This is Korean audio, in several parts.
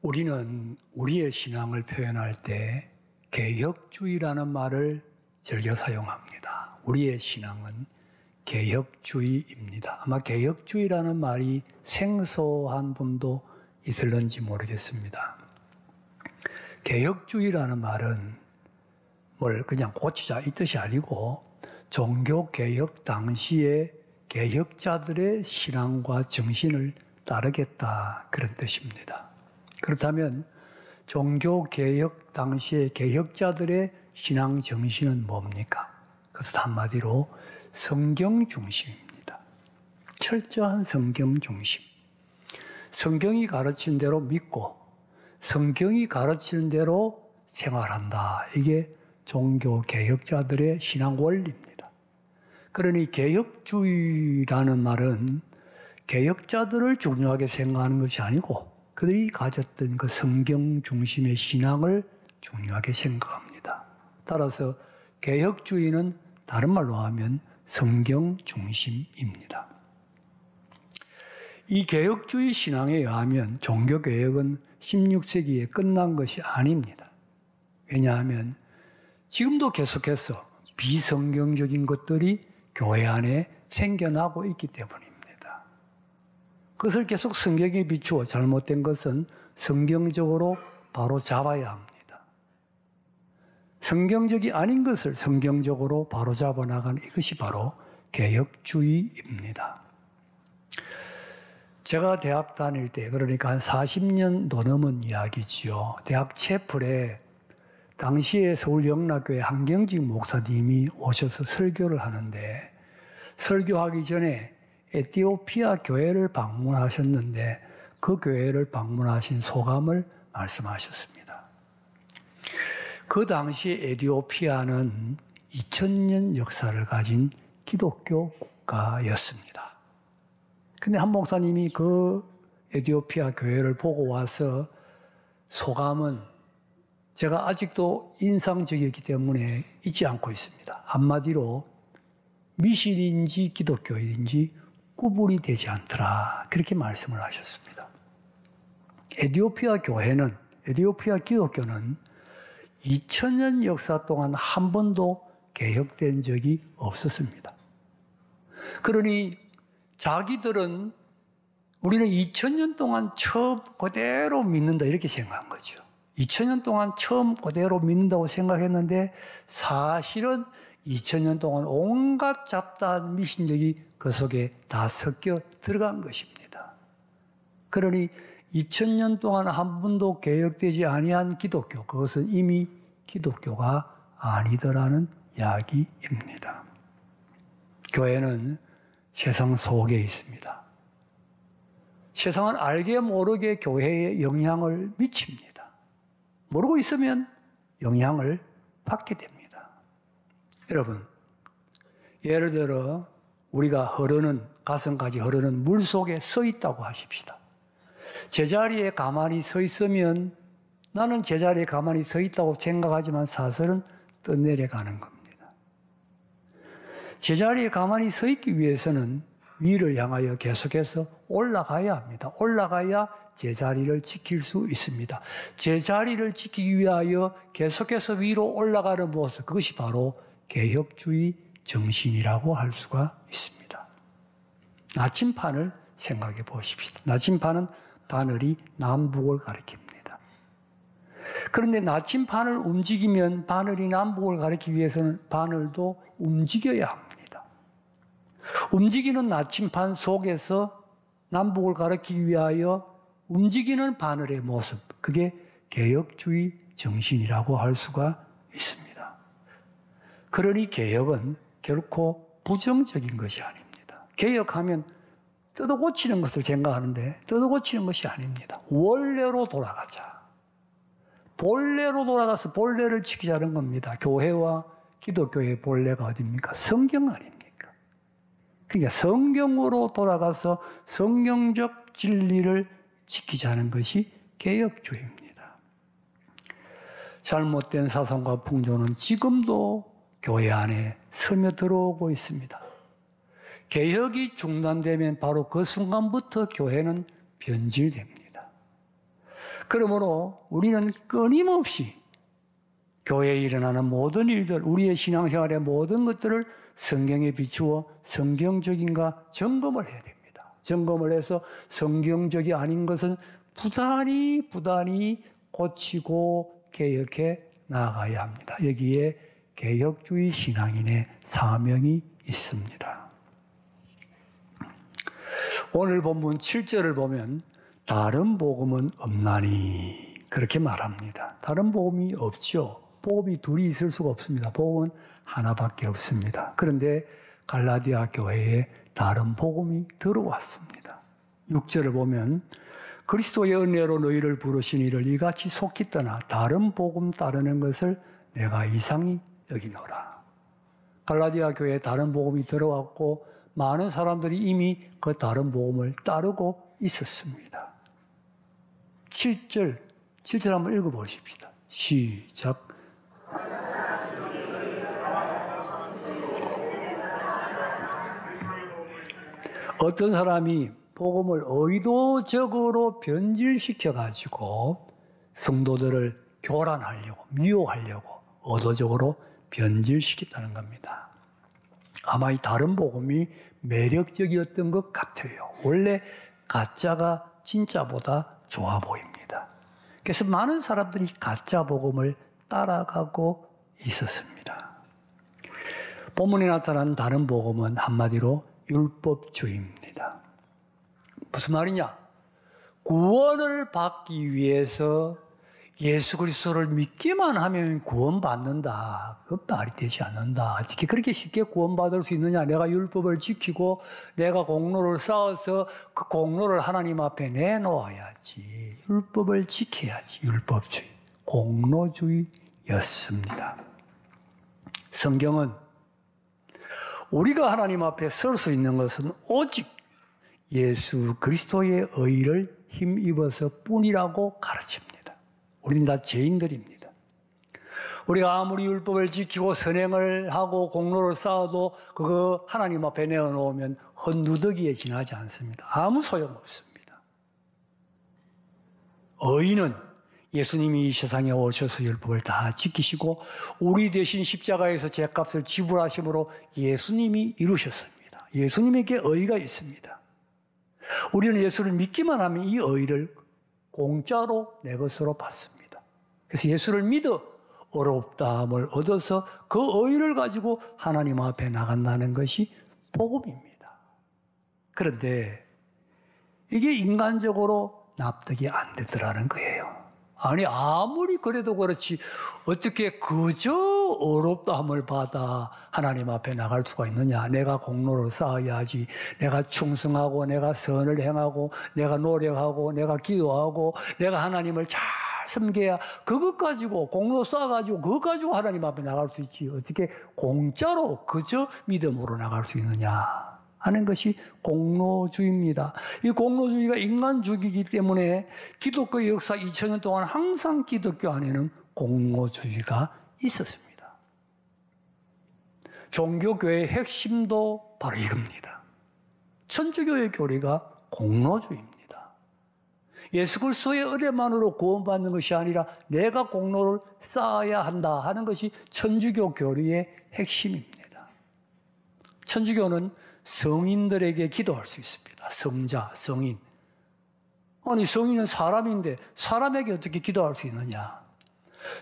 우리는 우리의 신앙을 표현할 때 개혁주의라는 말을 즐겨 사용합니다. 우리의 신앙은 개혁주의입니다. 아마 개혁주의라는 말이 생소한 분도 있을런지 모르겠습니다. 개혁주의라는 말은 뭘 그냥 고치자 이 뜻이 아니고 종교개혁 당시의 개혁자들의 신앙과 정신을 따르겠다 그런 뜻입니다. 그렇다면 종교개혁 당시의 개혁자들의 신앙 정신은 뭡니까? 그것은 한마디로 성경 중심입니다. 철저한 성경 중심. 성경이 가르친 대로 믿고 성경이 가르치는 대로 생활한다. 이게 종교개혁자들의 신앙 원리입니다. 그러니 개혁주의라는 말은 개혁자들을 중요하게 생각하는 것이 아니고 그들이 가졌던 그 성경 중심의 신앙을 중요하게 생각합니다. 따라서 개혁주의는 다른 말로 하면 성경 중심입니다. 이 개혁주의 신앙에 의하면 종교개혁은 16세기에 끝난 것이 아닙니다. 왜냐하면 지금도 계속해서 비성경적인 것들이 교회 안에 생겨나고 있기 때문입니다. 그것을 계속 성경에 비추어 잘못된 것은 성경적으로 바로 잡아야 합니다. 성경적이 아닌 것을 성경적으로 바로 잡아 나가는 이것이 바로 개혁주의입니다. 제가 대학 다닐 때, 그러니까 한 40년도 넘은 이야기지요. 대학 채플에 당시에 서울 영락교회 한경직 목사님이 오셔서 설교를 하는데 설교하기 전에 에티오피아 교회를 방문하셨는데 그 교회를 방문하신 소감을 말씀하셨습니다. 그 당시 에티오피아는 2000년 역사를 가진 기독교 국가였습니다. 근데 한 목사님이 그 에티오피아 교회를 보고 와서 소감은 제가 아직도 인상적이었기 때문에 잊지 않고 있습니다. 한마디로 미신인지 기독교인지 구분이 되지 않더라. 그렇게 말씀을 하셨습니다. 에티오피아 교회는, 에티오피아 기독교는 2000년 역사 동안 한 번도 개혁된 적이 없었습니다. 그러니 자기들은 우리는 2000년 동안 처음 그대로 믿는다 이렇게 생각한 거죠. 2000년 동안 처음 그대로 믿는다고 생각했는데 사실은 2000년 동안 온갖 잡다한 미신적이 그 속에 다 섞여 들어간 것입니다. 그러니 2000년 동안 한 번도 개혁되지 아니한 기독교, 그것은 이미 기독교가 아니더라는 이야기입니다. 교회는 세상 속에 있습니다. 세상은 알게 모르게 교회에 영향을 미칩니다. 모르고 있으면 영향을 받게 됩니다. 여러분, 예를 들어 우리가 흐르는, 가슴까지 흐르는 물 속에 서 있다고 하십시다. 제자리에 가만히 서 있으면 나는 제자리에 가만히 서 있다고 생각하지만 사실은 떠내려가는 겁니다. 제자리에 가만히 서 있기 위해서는 위를 향하여 계속해서 올라가야 합니다. 올라가야 제자리를 지킬 수 있습니다. 제자리를 지키기 위하여 계속해서 위로 올라가는 모습, 그것이 바로 개혁주의 정신이라고 할 수가 있습니다. 나침판을 생각해 보십시다. 나침판은 바늘이 남북을 가리킵니다. 그런데 나침판을 움직이면 바늘이 남북을 가리키기 위해서는 바늘도 움직여야 합니다. 움직이는 나침판 속에서 남북을 가리키기 위하여 움직이는 바늘의 모습, 그게 개혁주의 정신이라고 할 수가 있습니다. 그러니 개혁은 결코 부정적인 것이 아닙니다. 개혁하면 뜯어고치는 것을 생각하는데 뜯어고치는 것이 아닙니다. 원래로 돌아가자. 본래로 돌아가서 본래를 지키자는 겁니다. 교회와 기독교의 본래가 어디입니까? 성경 아닙니까? 그러니까 성경으로 돌아가서 성경적 진리를 지키자는 것이 개혁주의입니다. 잘못된 사상과 풍조는 지금도 교회 안에 스며들어오고 있습니다. 개혁이 중단되면 바로 그 순간부터 교회는 변질됩니다. 그러므로 우리는 끊임없이 교회에 일어나는 모든 일들, 우리의 신앙생활의 모든 것들을 성경에 비추어 성경적인가 점검을 해야 됩니다. 점검을 해서 성경적이 아닌 것은 부단히 고치고 개혁해 나아가야 합니다. 여기에 개혁주의 신앙인의 사명이 있습니다. 오늘 본문 7절을 보면 다른 복음은 없나니 그렇게 말합니다. 다른 복음이 없죠. 복음이 둘이 있을 수가 없습니다. 복음은 하나밖에 없습니다. 그런데 갈라디아 교회에 다른 복음이 들어왔습니다. 6절을 보면 그리스도의 은혜로 너희를 부르신 이를 이같이 속히 떠나 다른 복음 따르는 것을 내가 이상히 여기노라. 갈라디아 교회에 다른 복음이 들어왔고 많은 사람들이 이미 그 다른 복음을 따르고 있었습니다. 7절 한번 읽어보십시다. 시작. 어떤 사람이 복음을 의도적으로 변질시켜가지고 성도들을 교란하려고, 미혹하려고 의도적으로 변질시켰다는 겁니다. 아마 이 다른 복음이 매력적이었던 것 같아요. 원래 가짜가 진짜보다 좋아 보입니다. 그래서 많은 사람들이 가짜 복음을 따라가고 있었습니다. 본문에 나타난 다른 복음은 한마디로 율법주의입니다. 무슨 말이냐? 구원을 받기 위해서 예수 그리스도를 믿기만 하면 구원받는다. 그 말이 되지 않는다. 어떻게 그렇게 쉽게 구원받을 수 있느냐? 내가 율법을 지키고 내가 공로를 쌓아서 그 공로를 하나님 앞에 내놓아야지. 율법을 지켜야지. 율법주의, 공로주의였습니다. 성경은 우리가 하나님 앞에 설 수 있는 것은 오직 예수 그리스도의 의를 힘입어서 뿐이라고 가르칩니다. 우리는 다 죄인들입니다. 우리가 아무리 율법을 지키고 선행을 하고 공로를 쌓아도 그거 하나님 앞에 내어놓으면 헛누더기에 지나지 않습니다. 아무 소용없습니다. 의인은 예수님이 이 세상에 오셔서 율법을 다 지키시고 우리 대신 십자가에서 죄값을 지불하심으로 예수님이 이루셨습니다. 예수님에게 의의가 있습니다. 우리는 예수를 믿기만 하면 이 의의를 공짜로 내 것으로 받습니다. 그래서 예수를 믿어 어렵다함을 얻어서 그 의의를 가지고 하나님 앞에 나간다는 것이 복음입니다. 그런데 이게 인간적으로 납득이 안 되더라는 거예요. 아니 아무리 그래도 그렇지 어떻게 그저 어렵다함을 받아 하나님 앞에 나갈 수가 있느냐. 내가 공로를 쌓아야지. 내가 충성하고 내가 선을 행하고 내가 노력하고 내가 기도하고 내가 하나님을 잘 섬겨야 그것 가지고 공로 쌓아가지고 그것 가지고 하나님 앞에 나갈 수 있지. 어떻게 공짜로 그저 믿음으로 나갈 수 있느냐 하는 것이 공로주의입니다. 이 공로주의가 인간주의이기 때문에 기독교 역사 2000년 동안 항상 기독교 안에는 공로주의가 있었습니다. 종교교회의 핵심도 바로 이겁니다. 천주교의 교리가 공로주의입니다. 예수 그리스도의 은혜만으로 구원받는 것이 아니라 내가 공로를 쌓아야 한다 하는 것이 천주교 교리의 핵심입니다. 천주교는 성인들에게 기도할 수 있습니다. 성자, 성인. 아니 성인은 사람인데 사람에게 어떻게 기도할 수 있느냐.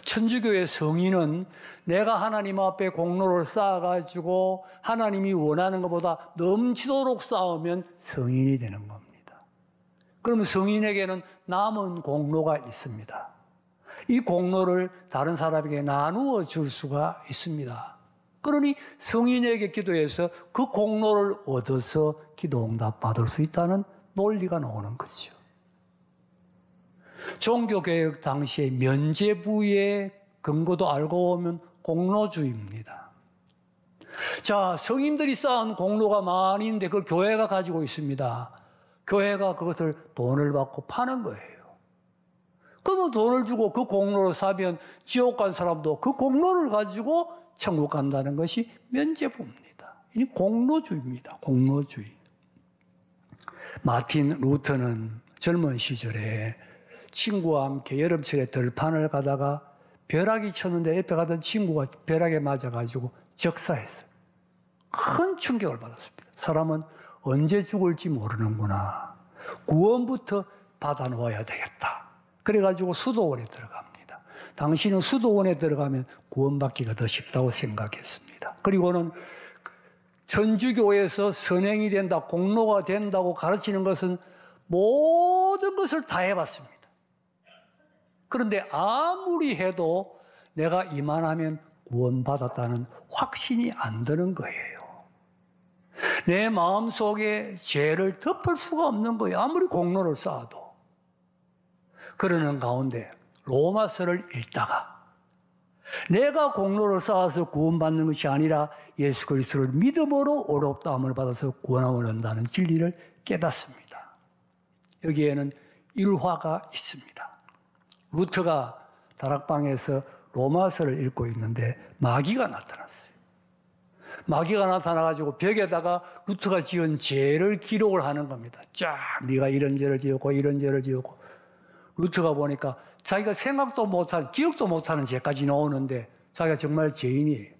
천주교의 성인은 내가 하나님 앞에 공로를 쌓아가지고 하나님이 원하는 것보다 넘치도록 쌓으면 성인이 되는 겁니다. 그러면 성인에게는 남은 공로가 있습니다. 이 공로를 다른 사람에게 나누어 줄 수가 있습니다. 그러니 성인에게 기도해서 그 공로를 얻어서 기도응답 받을 수 있다는 논리가 나오는 거죠. 종교개혁 당시의 면죄부의 근거도 알고 보면 공로주의입니다. 자, 성인들이 쌓은 공로가 많이 있는데 그걸 교회가 가지고 있습니다. 교회가 그것을 돈을 받고 파는 거예요. 그러면 돈을 주고 그 공로를 사면 지옥 간 사람도 그 공로를 가지고 천국 간다는 것이 면죄부입니다. 이 공로주의입니다. 공로주의. 마틴 루터는 젊은 시절에 친구와 함께 여름철에 들판을 가다가 벼락이 쳤는데 옆에 가던 친구가 벼락에 맞아가지고 적사했어요. 큰 충격을 받았습니다. 사람은 언제 죽을지 모르는구나. 구원부터 받아놓아야 되겠다. 그래가지고 수도원에 들어갑니다. 당신은 수도원에 들어가면 구원받기가 더 쉽다고 생각했습니다. 그리고는 천주교에서 선행이 된다, 공로가 된다고 가르치는 것은 모든 것을 다 해봤습니다. 그런데 아무리 해도 내가 이만하면 구원받았다는 확신이 안 드는 거예요. 내 마음속에 죄를 덮을 수가 없는 거예요. 아무리 공로를 쌓아도. 그러는 가운데 로마서를 읽다가 내가 공로를 쌓아서 구원받는 것이 아니라 예수 그리스도를 믿음으로 의롭다함을 받아서 구원함을 얻는다는 진리를 깨닫습니다. 여기에는 일화가 있습니다. 루터가 다락방에서 로마서를 읽고 있는데 마귀가 나타났어요. 마귀가 나타나가지고 벽에다가 루터가 지은 죄를 기록을 하는 겁니다. 쫙 네가 이런 죄를 지었고 이런 죄를 지었고. 루터가 보니까 자기가 생각도 못한, 기억도 못하는 죄까지 나오는데 자기가 정말 죄인이에요.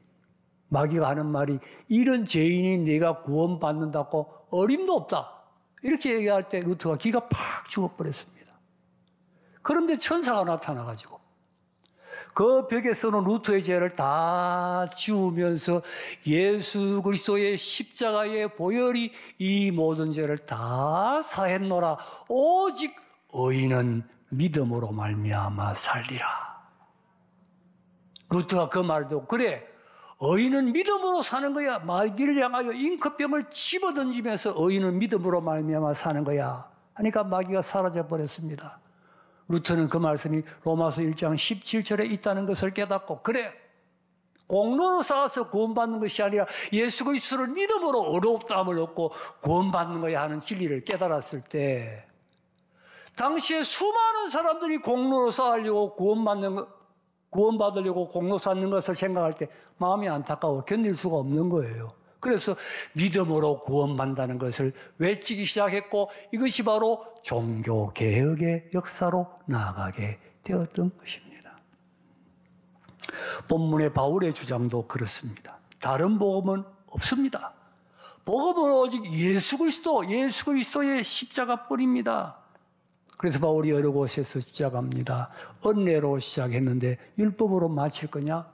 마귀가 하는 말이 이런 죄인이 네가 구원받는다고 어림도 없다. 이렇게 얘기할 때 루터가 기가 팍 죽어버렸습니다. 그런데 천사가 나타나가지고 그 벽에 써놓은 루터의 죄를 다 지우면서 예수 그리스도의 십자가의 보혈이 이 모든 죄를 다 사했노라. 오직 의인은 믿음으로 말미암아 살리라. 루터가 그 말도 그래, 의인은 믿음으로 사는 거야. 마귀를 향하여 잉크병을 집어던지면서 의인은 믿음으로 말미암아 사는 거야 하니까 마귀가 사라져 버렸습니다. 루터는 그 말씀이 로마서 1장 17절에 있다는 것을 깨닫고 그래, 공로로 쌓아서 구원받는 것이 아니라 예수 그리스도를 믿음으로 의롭다함을 얻고 구원받는 거야 하는 진리를 깨달았을 때 당시에 수많은 사람들이 공로로 쌓으려고 구원받으려고 공로 쌓는 것을 생각할 때 마음이 안타까워 견딜 수가 없는 거예요. 그래서 믿음으로 구원받는다는 것을 외치기 시작했고 이것이 바로 종교개혁의 역사로 나아가게 되었던 것입니다. 본문의 바울의 주장도 그렇습니다. 다른 복음은 없습니다. 복음은 오직 예수 그리스도의 십자가뿐입니다. 그래서 바울이 여러 곳에서 시작합니다. 은혜로 시작했는데 율법으로 마칠 거냐?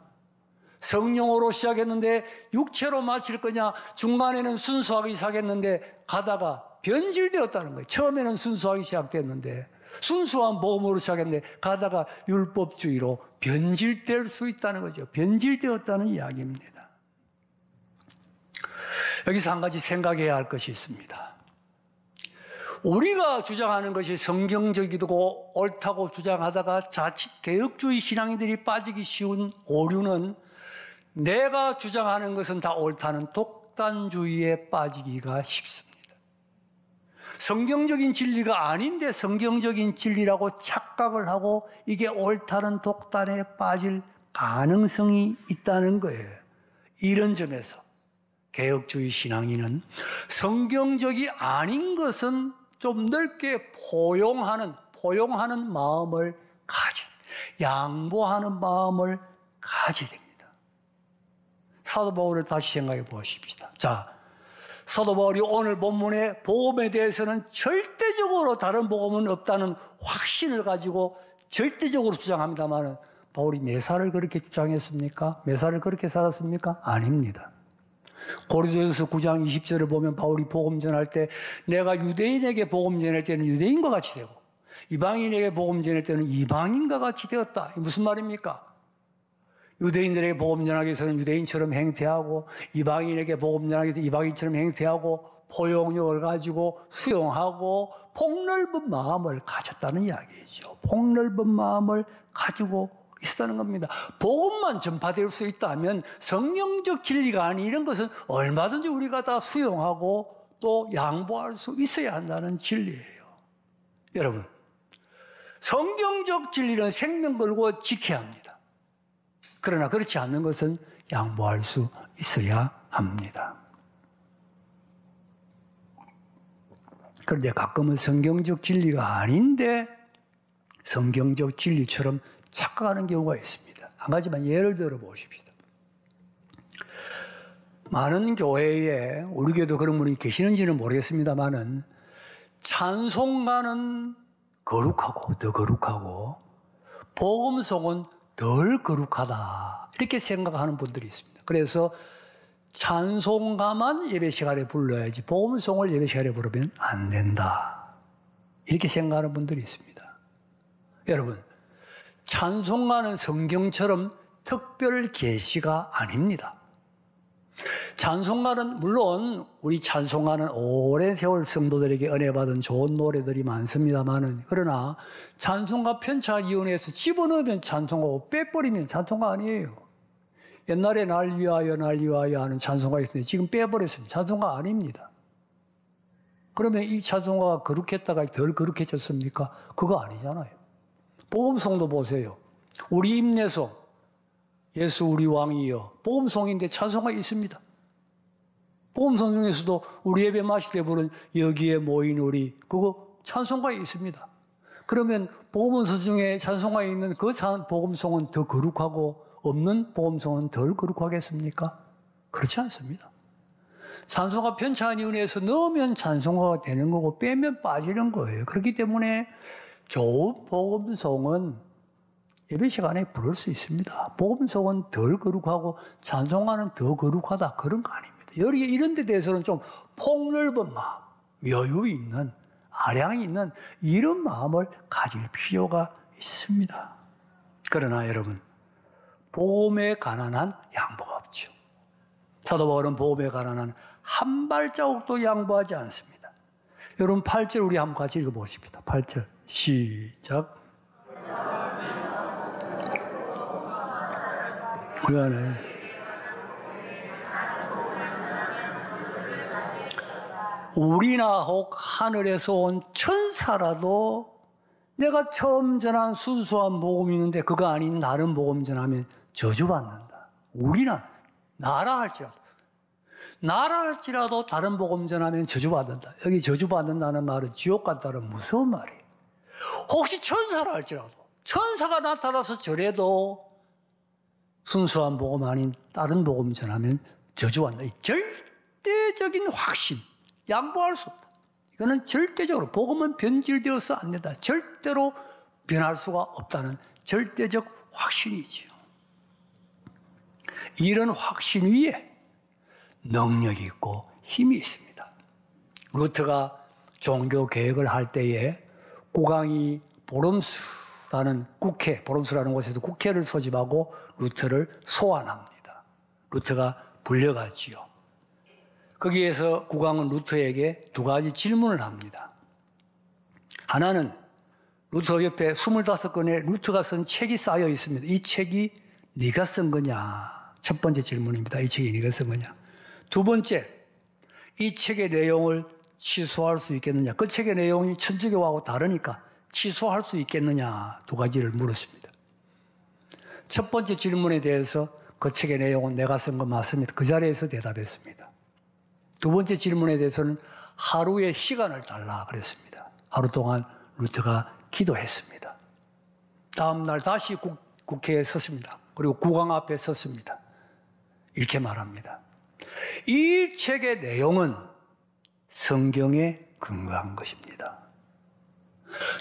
성령으로 시작했는데 육체로 마칠 거냐? 중간에는 순수하게 시작했는데 가다가 변질되었다는 거예요. 처음에는 순수하게 시작됐는데 순수한 복음으로 시작했는데 가다가 율법주의로 변질될 수 있다는 거죠. 변질되었다는 이야기입니다. 여기서 한 가지 생각해야 할 것이 있습니다. 우리가 주장하는 것이 성경적이고 옳다고 주장하다가 자칫 개혁주의 신앙인들이 빠지기 쉬운 오류는 내가 주장하는 것은 다 옳다는 독단주의에 빠지기가 쉽습니다. 성경적인 진리가 아닌데 성경적인 진리라고 착각을 하고 이게 옳다는 독단에 빠질 가능성이 있다는 거예요. 이런 점에서 개혁주의 신앙인은 성경적이 아닌 것은 좀 넓게 포용하는 마음을 양보하는 마음을 가져야 됩니다. 사도 바울을 다시 생각해 보십시다. 자, 사도 바울이 오늘 본문의 복음에 대해서는 절대적으로 다른 복음은 없다는 확신을 가지고 절대적으로 주장합니다만 바울이 매사를 그렇게 주장했습니까? 매사를 그렇게 살았습니까? 아닙니다. 고린도전서 9장 20절을 보면 바울이 복음 전할 때 내가 유대인에게 복음 전할 때는 유대인과 같이 되고 이방인에게 복음 전할 때는 이방인과 같이 되었다. 무슨 말입니까? 유대인들에게 복음 전하기 위해서는 유대인처럼 행태하고 이방인에게 복음 전하기 위해서 이방인처럼 행태하고 포용력을 가지고 수용하고 폭넓은 마음을 가졌다는 이야기죠. 폭넓은 마음을 가지고 있다는 겁니다. 복음만 전파될 수 있다면 성경적 진리가 아닌 이런 것은 얼마든지 우리가 다 수용하고 또 양보할 수 있어야 한다는 진리예요. 여러분, 성경적 진리는 생명 걸고 지켜야 합니다. 그러나 그렇지 않는 것은 양보할 수 있어야 합니다. 그런데 가끔은 성경적 진리가 아닌데 성경적 진리처럼 착각하는 경우가 있습니다. 한 가지만 예를 들어 보십시다. 많은 교회에, 우리 교회도 그런 분이 계시는지는 모르겠습니다만은 찬송가는 거룩하고 더 거룩하고 복음송은 덜 거룩하다 이렇게 생각하는 분들이 있습니다. 그래서 찬송가만 예배 시간에 불러야지 복음송을 예배 시간에 부르면 안 된다 이렇게 생각하는 분들이 있습니다. 여러분, 찬송가는 성경처럼 특별 계시가 아닙니다. 찬송가는 물론 우리 찬송가는 오랜 세월 성도들에게 은혜 받은 좋은 노래들이 많습니다만은 그러나 찬송가 편찬위원회에서 집어넣으면 찬송가고 빼버리면 찬송가 아니에요. 옛날에 날 위하여 하는 찬송가 있었는데 지금 빼버렸습니다. 찬송가 아닙니다. 그러면 이 찬송가가 거룩했다가 덜 거룩해졌습니까? 그거 아니잖아요. 복음송도 보세요. 우리 임내송 예수 우리 왕이여 복음송인데 찬송가 있습니다. 복음송 중에서도 우리 예배 마실 때 부른 여기에 모인 우리 그거 찬송가에 있습니다. 그러면 복음송 중에 찬송가에 있는 그 복음송은 더 거룩하고 없는 복음송은 덜 거룩하겠습니까? 그렇지 않습니다. 찬송가 편찬위원회에서 넣으면 찬송가가 되는 거고 빼면 빠지는 거예요. 그렇기 때문에 좋은 복음송은 예배 시간에 부를 수 있습니다. 복음송은 덜 거룩하고 찬송가는 더 거룩하다 그런 거 아닙니다. 이런 데 대해서는 좀 폭넓은 마음, 여유 있는, 아량이 있는 이런 마음을 가질 필요가 있습니다. 그러나 여러분, 복음에 관한 한 양보가 없죠. 사도 바울은 복음에 관한 한 한 발자국도 양보하지 않습니다. 여러분 8절 우리 한번 같이 읽어보십시다. 8절 시작. 미안해. 우리나 혹 하늘에서 온 천사라도 내가 처음 전한 순수한 복음이 있는데 그거 아닌 다른 복음 전하면 저주받는다. 우리나 나라 할지라도 다른 복음 전하면 저주받는다. 여기 저주받는다는 말은 지옥 간다는 무서운 말이에요. 혹시 천사라 할지라도 천사가 나타나서 저래도 순수한 복음 아닌 다른 복음 전하면 저주한다. 이 절대적인 확신, 양보할 수 없다. 이거는 절대적으로 복음은 변질되어서 안 된다. 절대로 변할 수가 없다는 절대적 확신이지요. 이런 확신 위에 능력이 있고 힘이 있습니다. 루터가 종교 개혁을 할 때에 국왕이 보름스라는 곳에서 국회를 소집하고 루터를 소환합니다. 루터가 불려가지요. 거기에서 국왕은 루터에게 두 가지 질문을 합니다. 하나는 루터 옆에 25권의 루터가 쓴 책이 쌓여 있습니다. 이 책이 네가 쓴 거냐? 첫 번째 질문입니다. 이 책이 네가 쓴 거냐? 두 번째, 이 책의 내용을 취소할 수 있겠느냐? 그 책의 내용이 천주교하고 다르니까 취소할 수 있겠느냐? 두 가지를 물었습니다. 첫 번째 질문에 대해서 그 책의 내용은 내가 쓴 거 맞습니다. 그 자리에서 대답했습니다. 두 번째 질문에 대해서는 하루의 시간을 달라 그랬습니다. 하루 동안 루터가 기도했습니다. 다음 날 다시 국회에 섰습니다. 그리고 국왕 앞에 섰습니다. 이렇게 말합니다. 이 책의 내용은 성경에 근거한 것입니다.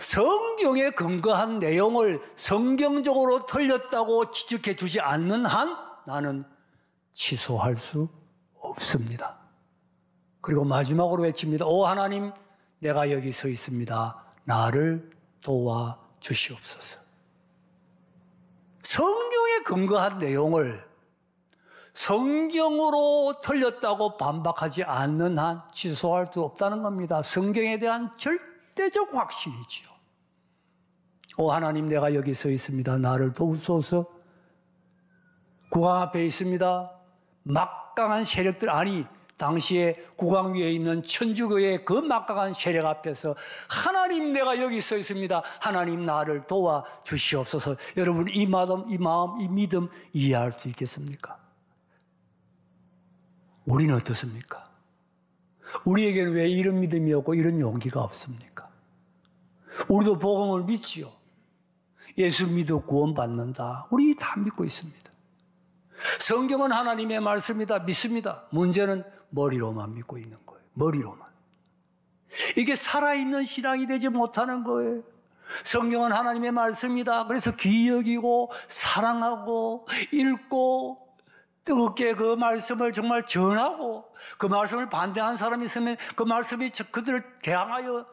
성경에 근거한 내용을 성경적으로 틀렸다고 지적해 주지 않는 한 나는 취소할 수 없습니다. 그리고 마지막으로 외칩니다. 오 하나님, 내가 여기 서 있습니다. 나를 도와 주시옵소서. 성경에 근거한 내용을 성경으로 틀렸다고 반박하지 않는 한 취소할 수 없다는 겁니다. 성경에 대한 절대적 확신이지요. 오 하나님, 내가 여기 서 있습니다. 나를 도우소서. 국왕 앞에 있습니다. 막강한 세력들, 아니 당시에 국왕 위에 있는 천주교의 그 막강한 세력 앞에서 하나님, 내가 여기 서 있습니다. 하나님, 나를 도와 주시옵소서. 여러분, 이 마음, 이 믿음 이해할 수 있겠습니까? 우리는 어떻습니까? 우리에게는 왜 이런 믿음이 없고 이런 용기가 없습니까? 우리도 복음을 믿지요. 예수 믿어 구원받는다. 우리 다 믿고 있습니다. 성경은 하나님의 말씀이다. 믿습니다. 문제는 머리로만 믿고 있는 거예요. 머리로만. 이게 살아있는 신앙이 되지 못하는 거예요. 성경은 하나님의 말씀이다. 그래서 귀히 여기고 사랑하고 읽고 뜨겁게 그 말씀을 정말 전하고 그 말씀을 반대하는 사람이 있으면 그 말씀이 그들을 대항하여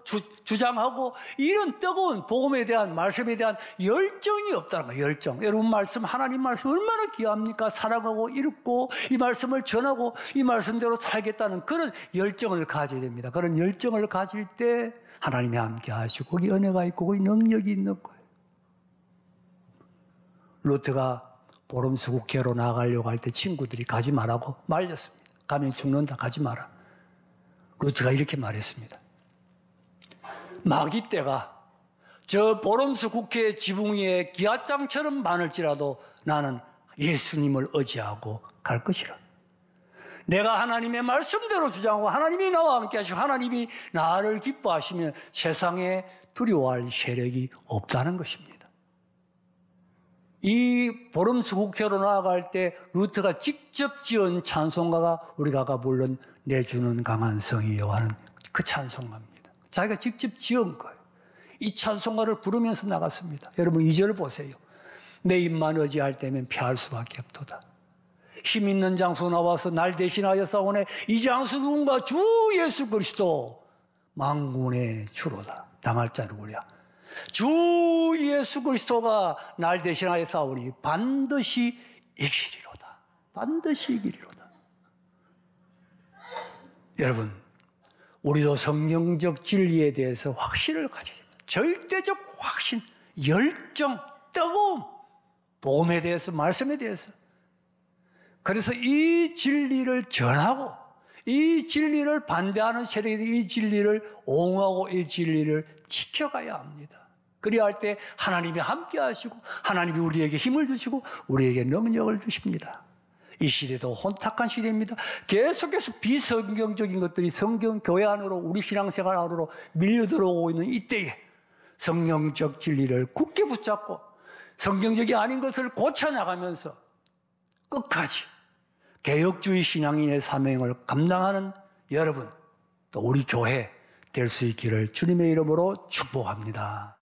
주장하고 이런 뜨거운 복음에 대한 말씀에 대한 열정이 없다는 거예요. 열정. 여러분 말씀 하나님 말씀 얼마나 귀합니까? 사랑하고 읽고 이 말씀을 전하고 이 말씀대로 살겠다는 그런 열정을 가져야 됩니다. 그런 열정을 가질 때 하나님이 함께 하시고 거기 은혜가 있고 거기 능력이 있는 거예요. 롯가 보름수국회로 나가려고 할 때 친구들이 가지 말라고 말렸습니다. 가면 죽는다. 가지 마라. 롯가 이렇게 말했습니다. 마귀 떼가 저 보름수국회 지붕 위에 기아장처럼 많을지라도 나는 예수님을 의지하고 갈 것이라. 내가 하나님의 말씀대로 주장하고 하나님이 나와 함께 하시고 하나님이 나를 기뻐하시면 세상에 두려워할 세력이 없다는 것입니다. 이 보름수국회로 나아갈 때 루트가 직접 지은 찬송가가 우리가 아까 불른 내주는 강한 성이여 하는 그 찬송가입니다. 자기가 직접 지은 거예요. 이 찬송가를 부르면서 나갔습니다. 여러분 2절 보세요. 내 입만 의지할 때면 피할 수밖에 없도다. 힘 있는 장수 나와서 날 대신하여 싸우네. 이 장수 누군가? 주 예수 그리스도 만군의 주로다. 당할 자 누구랴? 주 예수 그리스도가 날 대신하여 싸우니 반드시 이기리로다. 반드시 이기리로다. 여러분, 우리도 성경적 진리에 대해서 확신을 가져야 됩니다. 절대적 확신, 열정, 뜨거움, 복음에 대해서, 말씀에 대해서. 그래서 이 진리를 전하고 이 진리를 반대하는 세력이 이 진리를 옹호하고 이 진리를 지켜가야 합니다. 그리야 할 때 하나님이 함께 하시고 하나님이 우리에게 힘을 주시고 우리에게 능력을 주십니다. 이 시대도 혼탁한 시대입니다. 계속해서 비성경적인 것들이 성경 교회 안으로 우리 신앙생활 안으로 밀려들어오고 있는 이때에 성경적 진리를 굳게 붙잡고 성경적이 아닌 것을 고쳐나가면서 끝까지 개혁주의 신앙인의 사명을 감당하는 여러분, 또 우리 교회 될 수 있기를 주님의 이름으로 축복합니다.